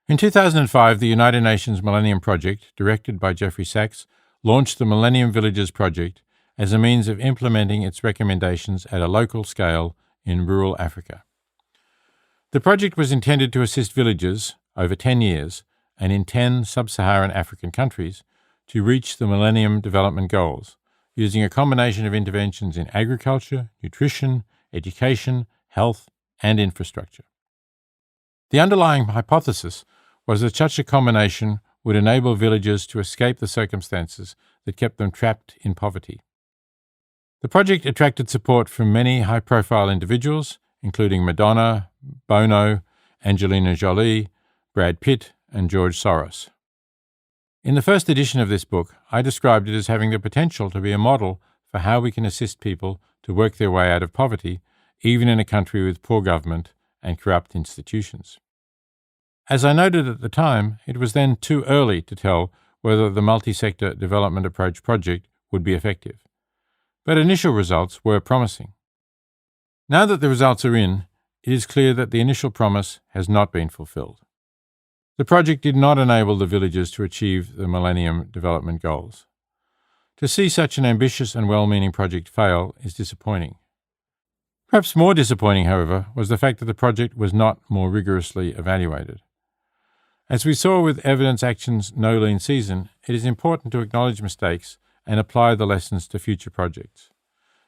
Speaker 2: In 2005, the United Nations Millennium Project, directed by Jeffrey Sachs, launched the Millennium Villages Project as a means of implementing its recommendations at a local scale in rural Africa. The project was intended to assist villages over 10 years and in 10 sub-Saharan African countries to reach the Millennium Development Goals, using a combination of interventions in agriculture, nutrition, education, health, and infrastructure. The underlying hypothesis was that such a combination would enable villagers to escape the circumstances that kept them trapped in poverty. The project attracted support from many high-profile individuals, including Madonna, Bono, Angelina Jolie, Brad Pitt, and George Soros. In the first edition of this book, I described it as having the potential to be a model for how we can assist people to work their way out of poverty, even in a country with poor government and corrupt institutions. As I noted at the time, it was then too early to tell whether the multi-sector development approach project would be effective. But initial results were promising. Now that the results are in, it is clear that the initial promise has not been fulfilled. The project did not enable the villagers to achieve the Millennium Development Goals. To see such an ambitious and well-meaning project fail is disappointing. Perhaps more disappointing, however, was the fact that the project was not more rigorously evaluated. As we saw with Evidence Action's No Lean Season, it is important to acknowledge mistakes and apply the lessons to future projects.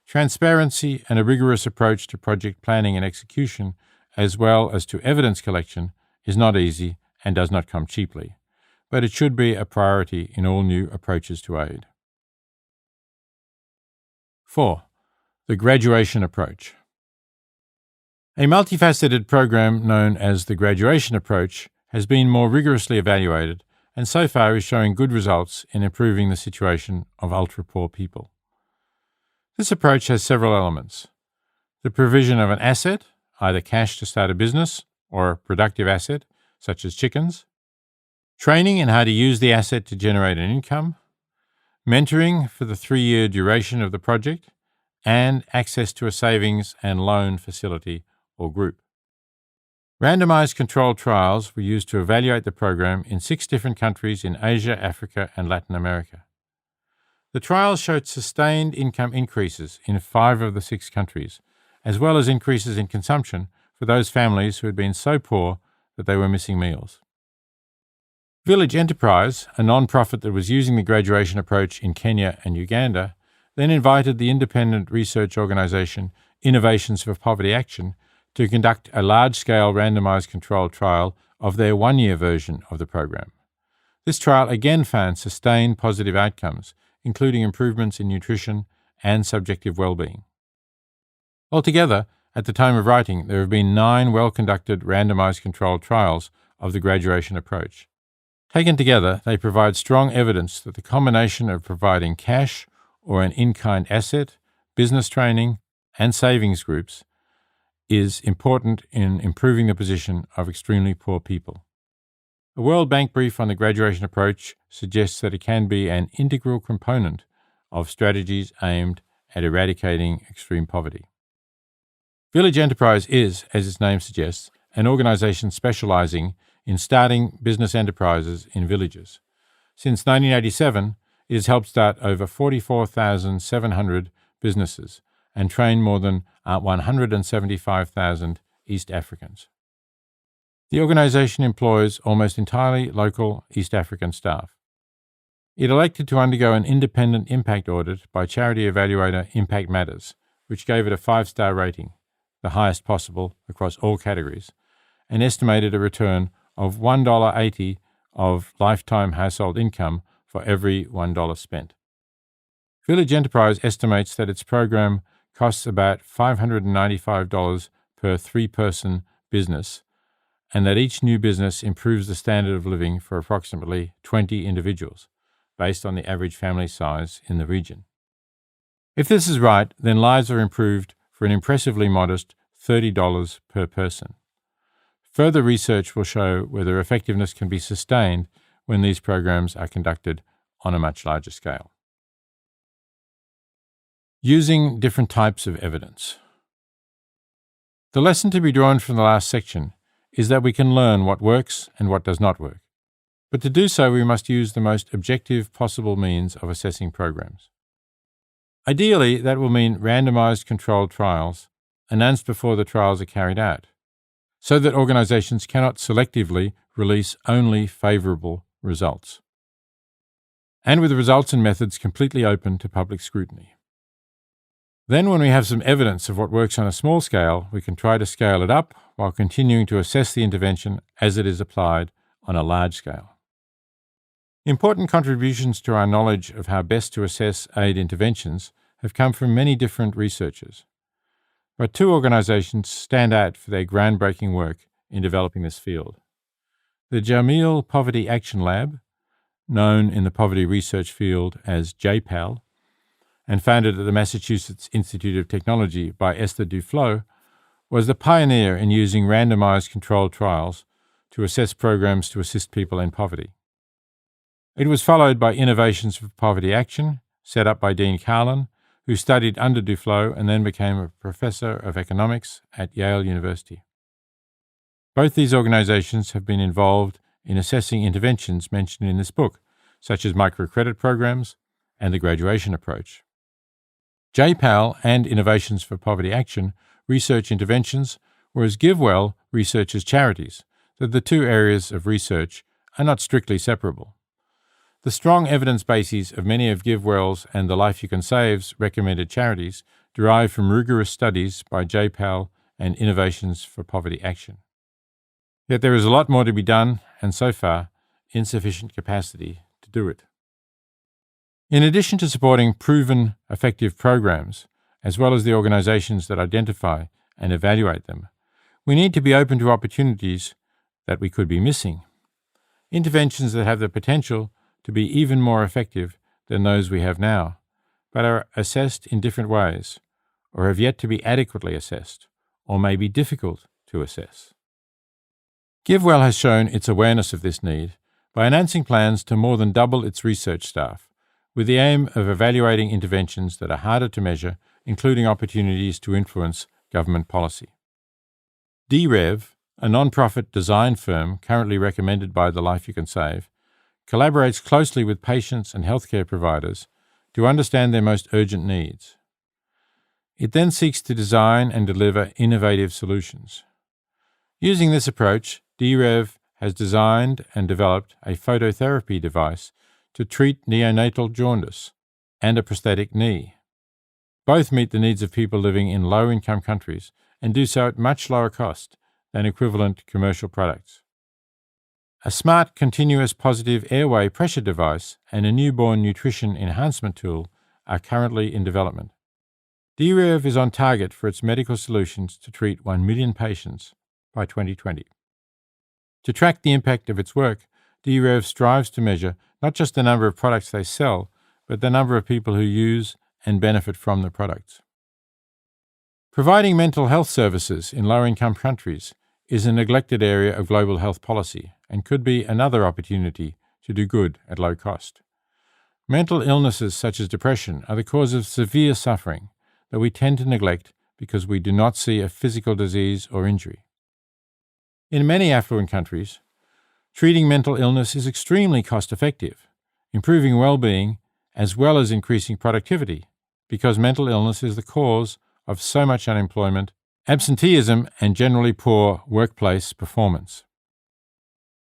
Speaker 2: Transparency and a rigorous approach to project planning and execution, as well as to evidence collection, is not easy and does not come cheaply, but it should be a priority in all new approaches to aid. 4. The Graduation Approach. A multifaceted program known as the Graduation Approach has been more rigorously evaluated and so far is showing good results in improving the situation of ultra-poor people. This approach has several elements: the provision of an asset, either cash to start a business or a productive asset, such as chickens, training in how to use the asset to generate an income, mentoring for the 3-year duration of the project, and access to a savings and loan facility or group. Randomized controlled trials were used to evaluate the program in 6 different countries in Asia, Africa, and Latin America. The trials showed sustained income increases in 5 of the 6 countries, as well as increases in consumption for those families who had been so poor that they were missing meals. Village Enterprise, a non-profit that was using the graduation approach in Kenya and Uganda, then invited the independent research organisation Innovations for Poverty Action to conduct a large-scale randomised controlled trial of their 1-year version of the program. This trial again found sustained positive outcomes, including improvements in nutrition and subjective well-being. Altogether, at the time of writing, there have been 9 well-conducted randomised controlled trials of the graduation approach. Taken together, they provide strong evidence that the combination of providing cash or an in-kind asset, business training, and savings groups is important in improving the position of extremely poor people. A World Bank brief on the graduation approach suggests that it can be an integral component of strategies aimed at eradicating extreme poverty. Village Enterprise is, as its name suggests, an organisation specialising in starting business enterprises in villages. Since 1987, it has helped start over 44,700 businesses and train more than 175,000 East Africans. The organisation employs almost entirely local East African staff. It elected to undergo an independent impact audit by charity evaluator Impact Matters, which gave it a 5-star rating, the highest possible across all categories, and estimated a return of $1.80 of lifetime household income for every $1 spent. Village Enterprise estimates that its program costs about $595 per 3-person business, and that each new business improves the standard of living for approximately 20 individuals, based on the average family size in the region. If this is right, then lives are improved for an impressively modest $30 per person. Further research will show whether effectiveness can be sustained when these programs are conducted on a much larger scale. Using different types of evidence. The lesson to be drawn from the last section is that we can learn what works and what does not work. But to do so, we must use the most objective possible means of assessing programs. Ideally, that will mean randomized controlled trials announced before the trials are carried out, so that organizations cannot selectively release only favorable results, and with the results and methods completely open to public scrutiny. Then, when we have some evidence of what works on a small scale, we can try to scale it up while continuing to assess the intervention as it is applied on a large scale. Important contributions to our knowledge of how best to assess aid interventions have come from many different researchers. But 2 organizations stand out for their groundbreaking work in developing this field. The Jameel Poverty Action Lab, known in the poverty research field as JPAL, and founded at the Massachusetts Institute of Technology by Esther Duflo, was the pioneer in using randomized controlled trials to assess programs to assist people in poverty. It was followed by Innovations for Poverty Action, set up by Dean Karlan, who studied under Duflo and then became a professor of economics at Yale University. Both these organizations have been involved in assessing interventions mentioned in this book, such as microcredit programs and the graduation approach. JPAL and Innovations for Poverty Action research interventions, whereas GiveWell researches charities, so the 2 areas of research are not strictly separable. The strong evidence bases of many of GiveWell's and the Life You Can Save's recommended charities derive from rigorous studies by JPAL and Innovations for Poverty Action. Yet there is a lot more to be done, and so far, insufficient capacity to do it. In addition to supporting proven, effective programs, as well as the organizations that identify and evaluate them, we need to be open to opportunities that we could be missing. Interventions that have the potential to be even more effective than those we have now, but are assessed in different ways, or have yet to be adequately assessed, or may be difficult to assess. GiveWell has shown its awareness of this need by announcing plans to more than double its research staff, with the aim of evaluating interventions that are harder to measure, including opportunities to influence government policy. DREV, a non-profit design firm currently recommended by The Life You Can Save, collaborates closely with patients and healthcare providers to understand their most urgent needs. It then seeks to design and deliver innovative solutions. Using this approach, DREV has designed and developed a phototherapy device to treat neonatal jaundice and a prosthetic knee. Both meet the needs of people living in low-income countries and do so at much lower cost than equivalent commercial products. A smart continuous positive airway pressure device and a newborn nutrition enhancement tool are currently in development. DREV is on target for its medical solutions to treat 1 million patients by 2020. To track the impact of its work, DREV strives to measure not just the number of products they sell, but the number of people who use and benefit from the products. Providing mental health services in low-income countries is a neglected area of global health policy and could be another opportunity to do good at low cost. Mental illnesses such as depression are the cause of severe suffering that we tend to neglect because we do not see a physical disease or injury. In many affluent countries, treating mental illness is extremely cost-effective, improving well-being as well as increasing productivity, because mental illness is the cause of so much unemployment, absenteeism, and generally poor workplace performance.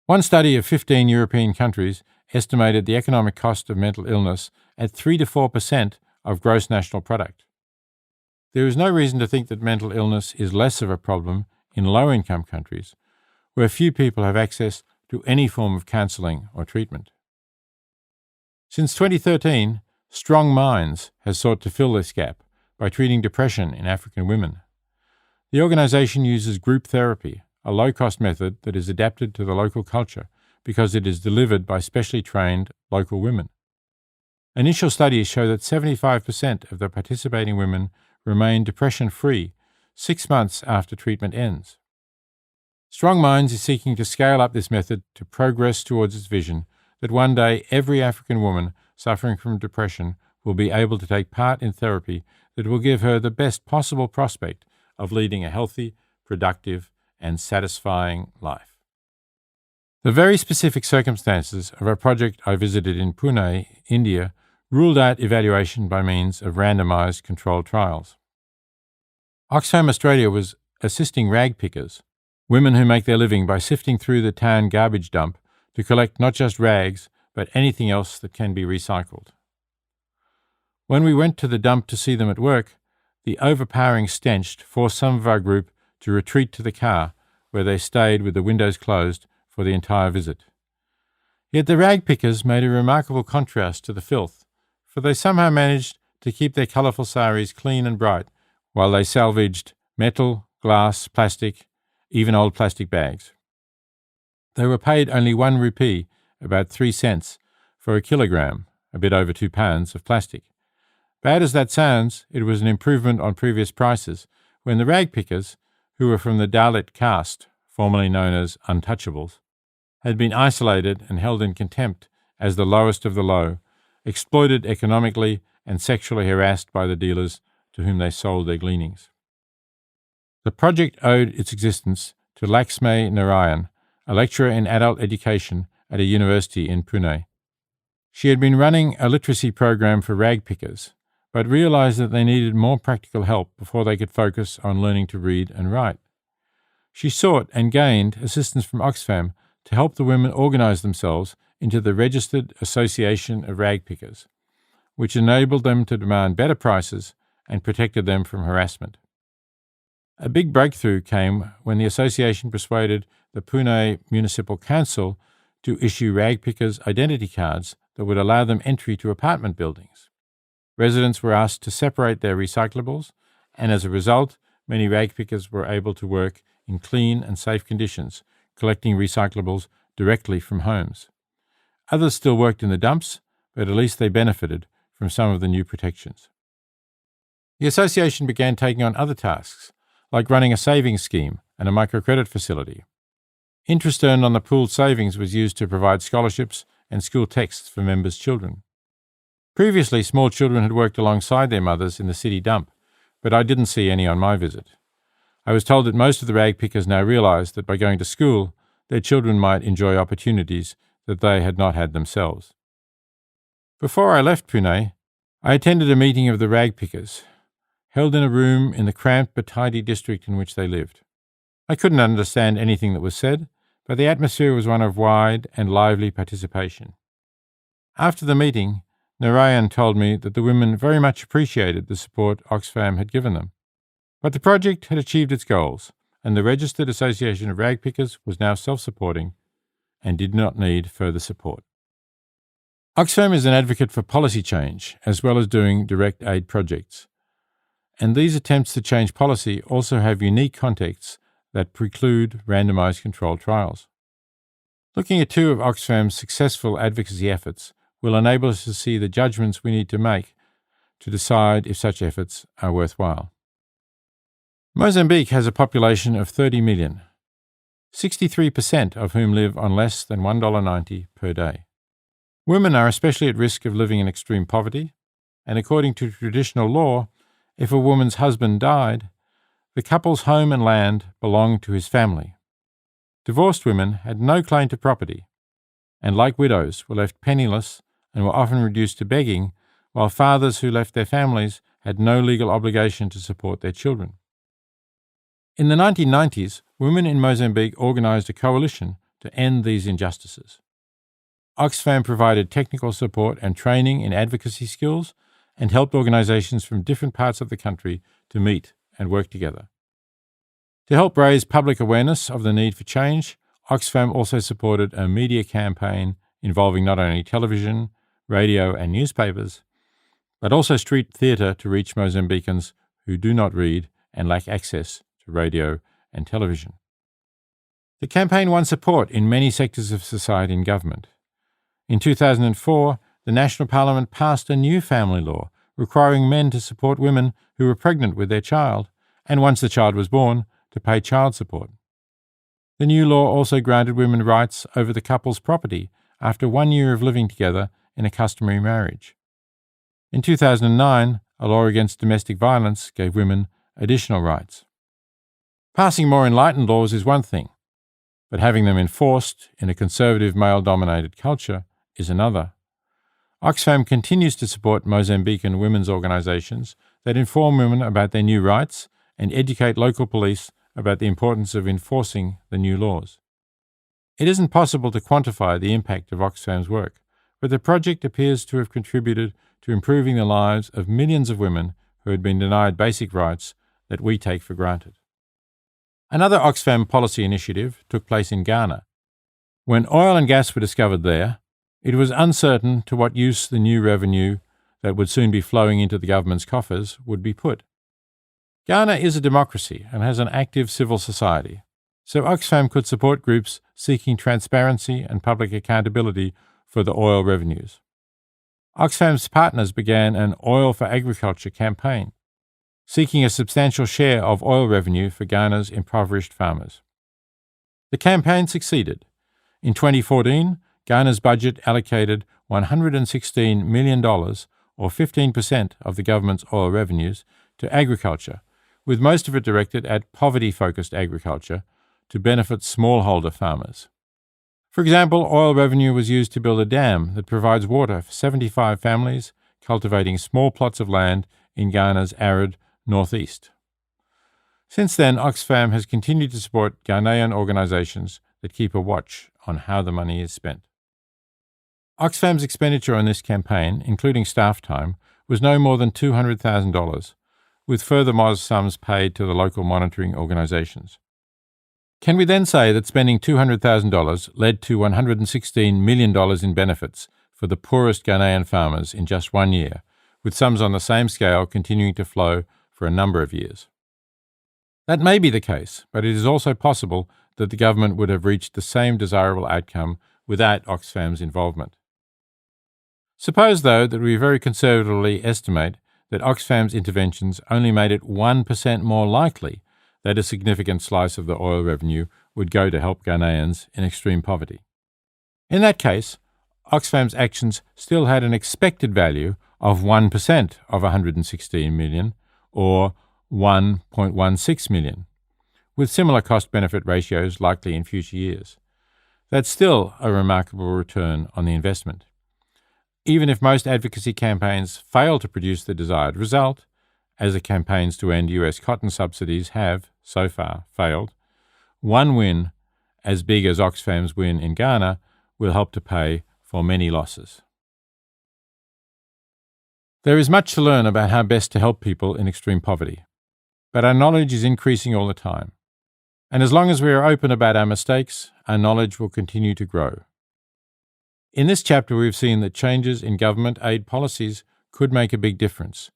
Speaker 2: One study of 15 European countries estimated the economic cost of mental illness at 3 to 4% of gross national product. There is no reason to think that mental illness is less of a problem in low-income countries, where few people have access to any form of counselling or treatment. Since 2013, Strong Minds has sought to fill this gap by treating depression in African women. The organisation uses group therapy, a low-cost method that is adapted to the local culture because it is delivered by specially trained local women. Initial studies show that 75% of the participating women remain depression-free 6 months after treatment ends. Strong Minds is seeking to scale up this method to progress towards its vision that one day every African woman suffering from depression will be able to take part in therapy that will give her the best possible prospect of leading a healthy, productive, and satisfying life. The very specific circumstances of a project I visited in Pune, India, ruled out evaluation by means of randomized controlled trials. Oxfam Australia was assisting rag pickers, women who make their living by sifting through the town garbage dump to collect not just rags, but anything else that can be recycled. When we went to the dump to see them at work, the overpowering stench forced some of our group to retreat to the car, where they stayed with the windows closed for the entire visit. Yet the rag pickers made a remarkable contrast to the filth, for they somehow managed to keep their colourful saris clean and bright while they salvaged metal, glass, plastic, even old plastic bags. They were paid only 1 rupee, about 3 cents, for a kilogram, a bit over 2 pounds, of plastic. Bad as that sounds, it was an improvement on previous prices when the rag pickers, who were from the Dalit caste, formerly known as untouchables, had been isolated and held in contempt as the lowest of the low, exploited economically and sexually harassed by the dealers to whom they sold their gleanings. The project owed its existence to Laxmi Narayan, a lecturer in adult education at a university in Pune. She had been running a literacy program for rag pickers, but realized that they needed more practical help before they could focus on learning to read and write. She sought and gained assistance from Oxfam to help the women organize themselves into the Registered Association of Rag Pickers, which enabled them to demand better prices and protected them from harassment. A big breakthrough came when the association persuaded the Pune Municipal Council to issue rag pickers' identity cards that would allow them entry to apartment buildings. Residents were asked to separate their recyclables, and as a result, many rag pickers were able to work in clean and safe conditions, collecting recyclables directly from homes. Others still worked in the dumps, but at least they benefited from some of the new protections. The association began taking on other tasks, like running a savings scheme and a microcredit facility. Interest earned on the pooled savings was used to provide scholarships and school texts for members' children. Previously, small children had worked alongside their mothers in the city dump, but I didn't see any on my visit. I was told that most of the rag pickers now realised that by going to school, their children might enjoy opportunities that they had not had themselves. Before I left Pune, I attended a meeting of the rag pickers, held in a room in the cramped but tidy district in which they lived. I couldn't understand anything that was said, but the atmosphere was one of wide and lively participation. After the meeting, Narayan told me that the women very much appreciated the support Oxfam had given them. But the project had achieved its goals, and the Registered Association of Rag Pickers was now self-supporting and did not need further support. Oxfam is an advocate for policy change as well as doing direct aid projects, and these attempts to change policy also have unique contexts that preclude randomised controlled trials. Looking at two of Oxfam's successful advocacy efforts will enable us to see the judgments we need to make to decide if such efforts are worthwhile. Mozambique has a population of 30 million, 63% of whom live on less than $1.90 per day. Women are especially at risk of living in extreme poverty, and according to traditional law, if a woman's husband died, the couple's home and land belonged to his family. Divorced women had no claim to property, and like widows were left penniless and were often reduced to begging, while fathers who left their families had no legal obligation to support their children. In the 1990s, women in Mozambique organised a coalition to end these injustices. Oxfam provided technical support and training in advocacy skills and helped organisations from different parts of the country to meet and work together. To help raise public awareness of the need for change, Oxfam also supported a media campaign involving not only television, radio and newspapers, but also street theatre to reach Mozambicans who do not read and lack access to radio and television. The campaign won support in many sectors of society and government. In 2004, the National Parliament passed a new family law requiring men to support women who were pregnant with their child, and once the child was born, to pay child support. The new law also granted women rights over the couple's property after 1 year of living together in a customary marriage. In 2009, a law against domestic violence gave women additional rights. Passing more enlightened laws is one thing, but having them enforced in a conservative male-dominated culture is another. Oxfam continues to support Mozambican women's organisations that inform women about their new rights and educate local police about the importance of enforcing the new laws. It isn't possible to quantify the impact of Oxfam's work, but the project appears to have contributed to improving the lives of millions of women who had been denied basic rights that we take for granted. Another Oxfam policy initiative took place in Ghana. When oil and gas were discovered there, it was uncertain to what use the new revenue that would soon be flowing into the government's coffers would be put. Ghana is a democracy and has an active civil society, so Oxfam could support groups seeking transparency and public accountability for the oil revenues. Oxfam's partners began an Oil for Agriculture campaign, seeking a substantial share of oil revenue for Ghana's impoverished farmers. The campaign succeeded. In 2014, Ghana's budget allocated $116 million, or 15% of the government's oil revenues, to agriculture, with most of it directed at poverty-focused agriculture to benefit smallholder farmers. For example, oil revenue was used to build a dam that provides water for 75 families cultivating small plots of land in Ghana's arid northeast. Since then, Oxfam has continued to support Ghanaian organisations that keep a watch on how the money is spent. Oxfam's expenditure on this campaign, including staff time, was no more than $200,000, with further modest sums paid to the local monitoring organisations. Can we then say that spending $200,000 led to $116 million in benefits for the poorest Ghanaian farmers in just 1 year, with sums on the same scale continuing to flow for a number of years? That may be the case, but it is also possible that the government would have reached the same desirable outcome without Oxfam's involvement. Suppose, though, that we very conservatively estimate that Oxfam's interventions only made it 1% more likely that a significant slice of the oil revenue would go to help Ghanaians in extreme poverty. In that case, Oxfam's actions still had an expected value of 1% of 116 million, or 1.16 million, with similar cost-benefit ratios likely in future years. That's still a remarkable return on the investment. Even if most advocacy campaigns fail to produce the desired result, as the campaigns to end US cotton subsidies have, so far, failed, one win as big as Oxfam's win in Ghana will help to pay for many losses. There is much to learn about how best to help people in extreme poverty, but our knowledge is increasing all the time. And as long as we are open about our mistakes, our knowledge will continue to grow. In this chapter, we've seen that changes in government aid policies could make a big difference.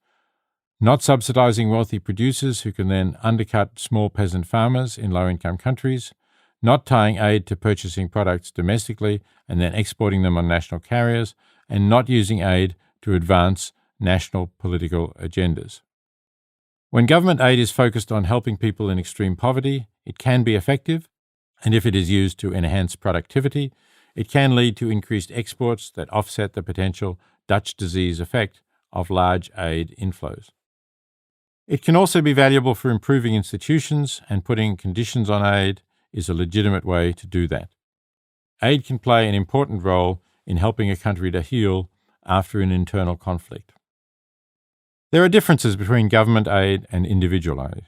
Speaker 2: Not subsidizing wealthy producers who can then undercut small peasant farmers in low-income countries, not tying aid to purchasing products domestically and then exporting them on national carriers, and not using aid to advance national political agendas. When government aid is focused on helping people in extreme poverty, it can be effective, and if it is used to enhance productivity, it can lead to increased exports that offset the potential Dutch disease effect of large aid inflows. It can also be valuable for improving institutions, and putting conditions on aid is a legitimate way to do that. Aid can play an important role in helping a country to heal after an internal conflict. There are differences between government aid and individual aid.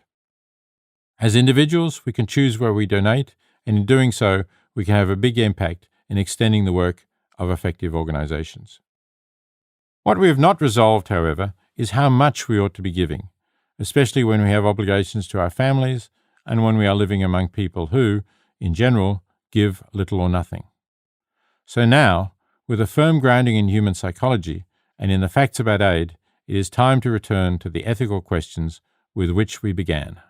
Speaker 2: As individuals, we can choose where we donate, and in doing so, we can have a big impact in extending the work of effective organizations. What we have not resolved, however, is how much we ought to be giving, especially when we have obligations to our families and when we are living among people who, in general, give little or nothing. So now, with a firm grounding in human psychology and in the facts about aid, it is time to return to the ethical questions with which we began.